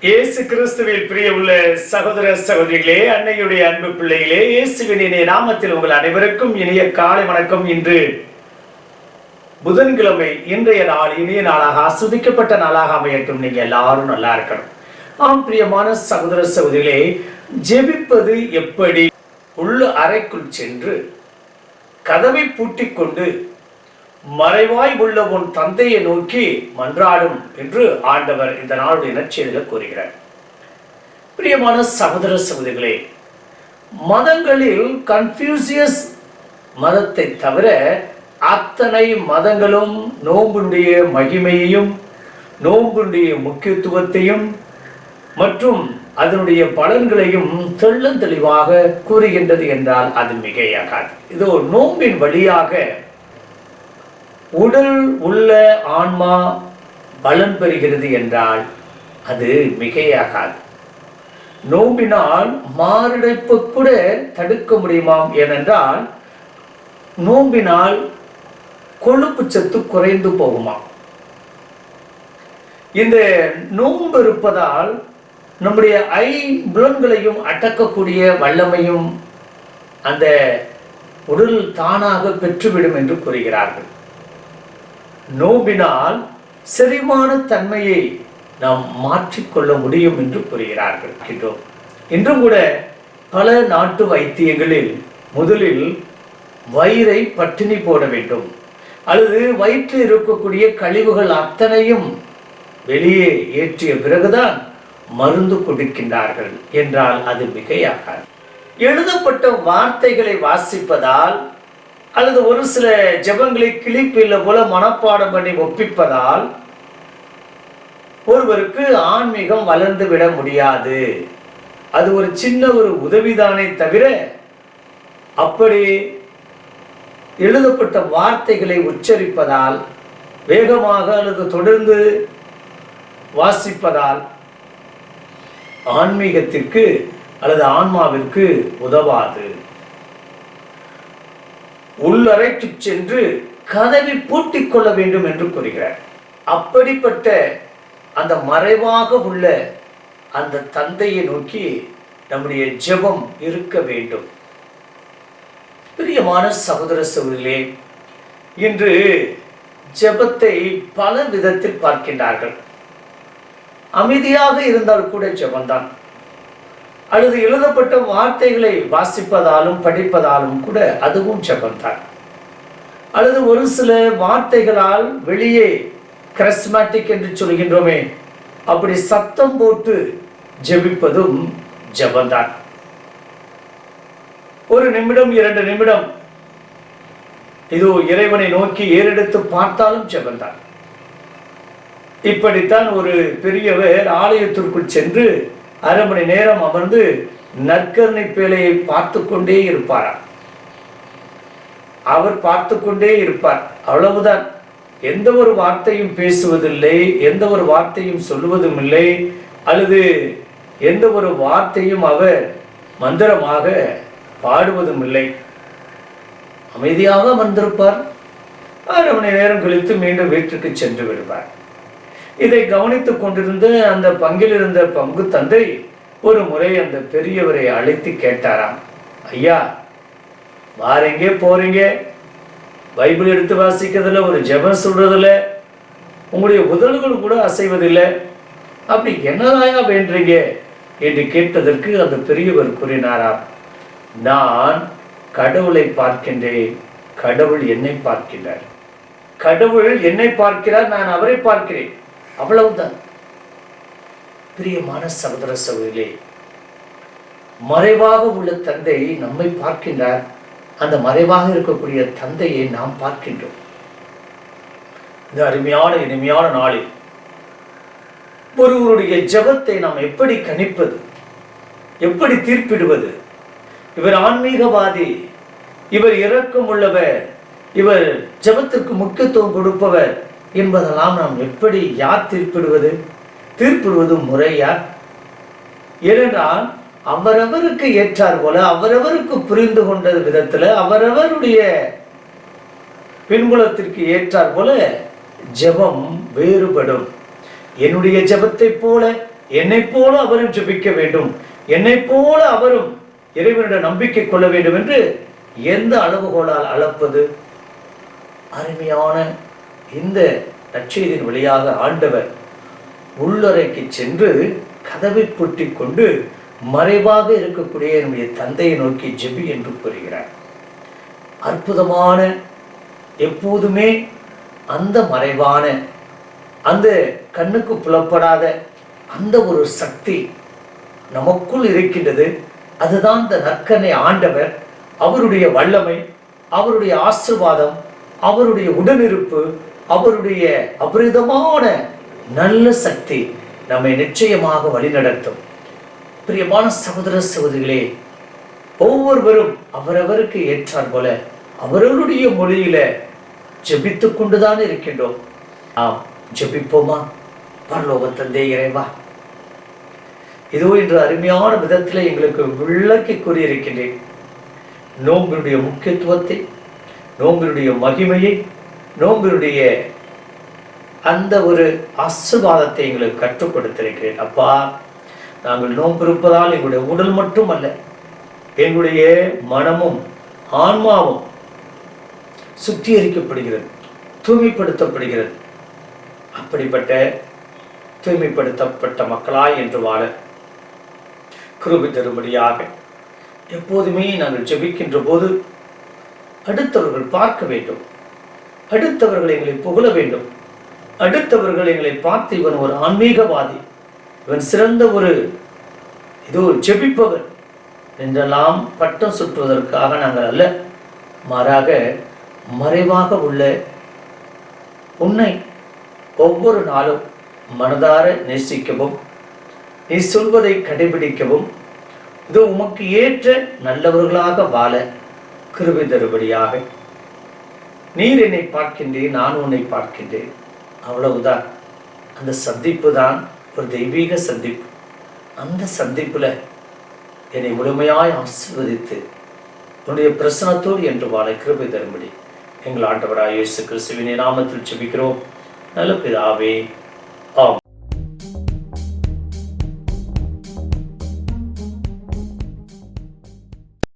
இயேசு கிறிஸ்துவில் பிரியமுள்ள சகோதர சகோதரிகளே, அன்னையுடைய அன்பு பிள்ளைகளே, இயேசுவின் இனிய நாமத்தில் உங்கள் அனைவருக்கும் இனிய காலை வணக்கம். இன்று புதன்கிழமை. இன்றைய நாள் இனிய நாளாக ஆஸ்வதிக்கப்பட்ட நாளாக அமையட்டும். நீங்க எல்லாரும் நல்லா இருக்கணும். ஆம் பிரியமான சகோதர சகோதரிகளே, ஜெபிப்பது எப்படி? உள்ள அறைக்குள் சென்று கதவை பூட்டிக் கொண்டு மறைவாய் உள்ள உன் தந்தையை நோக்கி மன்றாடும் என்று ஆண்டவர் இந்த நாளுடைய நற்செய்தியில் கூறுகிறார். பிரியமான சகோதர சகோதரிகளே, மதங்களில் கன்ஃபியூசியஸ் மதத்தை தவிர அத்தனை மதங்களும் நோன்புடைய மகிமையையும் நோன்புடைய முக்கியத்துவத்தையும் மற்றும் அதனுடைய பலன்களையும் தெளிவாக கூறுகின்றது என்றால் அது மிகையாகாது. இதோ நோன்பின் வழியாக உடல் உள்ள ஆன்மா பலன் பெறுகிறது என்றால் அது மிகையாகாது. நோம்பினால் மாரடைப்பு கூட தடுக்க முடியுமாம். ஏனென்றால் நோம்பினால் கொழுப்பு சத்து குறைந்து போகுமாம். இந்த நோன்பு இருப்பதால் நம்முடைய ஐம்புலன்களையும் அடக்கக்கூடிய வல்லமையும் அந்த உடல் தானாக பெற்றுவிடும் என்று கூறுகிறார்கள். நோம்பினால் செரிமான தன்மையை நாம் மாற்றிக்கொள்ள முடியும் என்று கூறுகிறார்கள். இன்றும் கூட பல நாட்டு வைத்தியங்களில் முதலில் வயிறை பட்டினி போட வேண்டும் அல்லது வயிற்றில் இருக்கக்கூடிய கழிவுகள் அத்தனையும் வெளியே ஏற்றிய பிறகுதான் மருந்து கொடுக்கின்றார்கள் என்றால் அது மிகையாகாது. எழுதப்பட்ட வார்த்தைகளை வாசிப்பதால் அல்லது ஒரு சில ஜெபங்களை கிளிப்பில்ல போல மனப்பாடம் பண்ணி ஒப்பிப்பதால் ஒருவருக்கு ஆன்மீகம் வளர்ந்து விட முடியாது. அது ஒரு சின்ன ஒரு உதவிதானே தவிர அப்படி எழுதப்பட்ட வார்த்தைகளை உச்சரிப்பதால் வேகமாக அல்லது தொடர்ந்து வாசிப்பதால் ஆன்மீகத்திற்கு அல்லது ஆன்மாவிற்கு உதவாது. உள்ளறைக்கு சென்று கதவை பூட்டிக் கொள்ள வேண்டும் என்று கூறுகிறார். அப்படிப்பட்ட அந்த மறைவாக உள்ள அந்த தந்தையை நோக்கி நம்முடைய ஜெபம் இருக்க வேண்டும். பிரியமான சகோதர சகோதரிகளே, இன்று ஜெபத்தை பல விதத்தில் பார்க்கின்றார்கள். அமைதியாக இருந்தால் கூட ஜெபம்தான், அல்லது எழுதப்பட்ட வார்த்தைகளை வாசிப்பதாலும் படிப்பதாலும் கூட அதுவும் ஜெபம்தான், அல்லது ஒரு சில வார்த்தைகளால் வெளியே கிறிஸ்மேட்டிக் என்று சொல்கின்றோமே அப்படி சத்தம் போட்டு ஜெபிப்பதும் ஜெபம்தான். ஒரு நிமிடம் 2 நிமிடம் இதோ இறைவனை நோக்கி ஏறெடுத்து பார்த்தாலும் ஜெபம்தான். இப்படித்தான் ஒரு பெரியவர் ஆலயத்திற்குள் சென்று அரை மணி நேரம் அமர்ந்து நற்கருணை பேழையை பார்த்து கொண்டே இருப்பாராம். அவர் பார்த்து கொண்டே இருப்பார், அவ்வளவுதான். எந்த ஒரு வார்த்தையும் பேசுவதில்லை, எந்த ஒரு வார்த்தையும் சொல்லுவதும் இல்லை, அல்லது எந்த ஒரு வார்த்தையும் அவர் மந்திரமாக பாடுவதும் இல்லை. அமைதியாக அமர்ந்திருப்பார். அரை மணி நேரம் கழித்து மீண்டும் வீட்டுக்கு சென்று விடுவார். இதை கவனித்துக் கொண்டிருந்த அந்த பங்கில் இருந்த பங்கு தந்தை ஒரு முறை அந்த பெரியவரை அழைத்து கேட்டாராம், ஐயா, வாரீங்க போறீங்க, பைபிள் எடுத்து வாசிக்கிறதுல, ஒரு ஜெபம் சொல்றதில்ல, உங்களுடைய உதடுகள் கூட அசைவதில்லை, அப்படி என்னதாயா வேண்டீங்க என்று கேட்டதற்கு அந்த பெரியவர் கூறினாராம், நான் கடவுளை பார்க்கின்றேன், கடவுள் என்னை பார்க்கிறார். கடவுள் என்னை பார்க்கிறார், நான் அவரை பார்க்கிறேன், அவ்வளவுதான். பிரியமான சகோதர சகோதரிகளே, மறைவாக உள்ள தந்தை நம்மை பார்க்கின்றார். அந்த மறைவாக இருக்கக்கூடிய தந்தையை நாம் பார்க்கின்றோம். இந்த அருமையான இனிமையான நாளில் ஒருவருடைய ஜெபத்தை நாம் எப்படி கணிப்பது, எப்படி தீர்ப்பிடுவது? இவர் ஆன்மீகவாதி, இவர் இரக்கம் உள்ளவர், இவர் ஜெபத்திற்கு முக்கியத்துவம் கொடுப்பவர் என்பதெல்லாம் நாம் எப்படி யார் தீர்ப்பிடுவது? தீர்ப்பிடுவது முறையா? ஏனென்றால் அவரவருக்கு ஏற்றார் போல, அவரவருக்கு புரிந்து கொண்ட விதத்துல, அவரவருடைய பின்புலத்திற்கு ஏற்றார் போல ஜெபம் வேறுபடும். என்னுடைய ஜெபத்தை போல என்னை போல அவரும் ஜெபிக்க வேண்டும், என்னை போல அவரும் இறைவனிடம் நம்பிக்கை கொள்ள வேண்டும் என்று எந்த அளவுகோலால் அளப்பது? அருமையான இந்த நற்செய்தியின் வழியாக ஆண்டவர் உள்ளறைக்கு சென்று கதவை பூட்டி கொண்டு மறைவாக இருக்கக்கூடிய என்னுடைய தந்தையை நோக்கி ஜெபி என்று கூறுகிறார். அற்புதமான, எப்போதுமே அந்த மறைவான, அந்த கண்ணுக்கு புலப்படாத அந்த ஒரு சக்தி நமக்குள் இருக்கின்றது. அதுதான் இந்த நற்கனை ஆண்டவர், அவருடைய வல்லமை, அவருடைய ஆசீர்வாதம், அவருடைய உடனிருப்பு, அவருடைய அபரிதமான நல்ல சக்தி நம்மை நிச்சயமாக வழிநடத்தும். பிரியமான சகோதர சகோதரிகளே, ஒவ்வொருவரும் அவரவருக்கு ஏற்றார் போல அவர்களுடைய மொழியில ஜெபித்து கொண்டுதான் இருக்கின்றோம். ஆம், ஜெபிப்போமா? பரலோக தந்தை இறைவா, இதோ இன்று அருமையான விதத்தில் எங்களுக்கு விளக்கி கூறியிருக்கின்றேன். நோம்பினுடைய முக்கியத்துவத்தை, நோம்பினுடைய மகிமையை, நோம்பினுடைய அந்த ஒரு ஆசீர்வாதத்தை எங்களுக்கு கற்றுக் கொடுத்திருக்கிறேன். அப்பா, நாங்கள் நோன்பு இருப்பதால் எங்களுடைய உடல் மட்டுமல்ல, எங்களுடைய மனமும் ஆன்மாவும் சுத்திகரிக்கப்படுகிறது, தூய்மைப்படுத்தப்படுகிறது. அப்படிப்பட்ட தூய்மைப்படுத்தப்பட்ட மக்களாய் என்று வாழ கிருபை தரும்படியாக எப்போதுமே நாங்கள் ஜெபிக்கின்ற போது அடுத்தவர்கள் பார்க்க வேண்டும், அடுத்தவர்கள் எங்களை புகழ வேண்டும், அடுத்தவர்கள் எங்களை பார்த்து இவன் ஒரு ஆன்மீகவாதி, இவன் சிறந்த ஒரு இதோ ஜெபிப்பவர் என்றெல்லாம் பட்டம் சுற்றுவதற்காக நாங்கள் அல்ல, மாறாக மறைவாக உள்ள உன்னை ஒவ்வொரு நாளும் மனதார நேசிக்கவும், நீ சொல்வதை கடைபிடிக்கவும், இதோ உமக்கு ஏற்ற நல்லவர்களாக வாழ கிருபை தருபடியாக நீர் என்னை பார்க்கின்றேன், நான் உன்னை பார்க்கின்றேன். அவ்வளவுதான். அந்த சந்திப்பு தான் ஒரு தெய்வீக சந்திப்பு. அந்த சந்திப்புல என்னை முழுமையாய் ஆசீர்வதித்து உன்னுடைய பிரசனத்தோடு என்று வாழ கிருபை தரும்படி எங்கள் ஆண்டவராய் இயேசு கிறிஸ்துவின் நாமத்தில் ஜெபிக்கிறோம் நல்ல பிதாவே.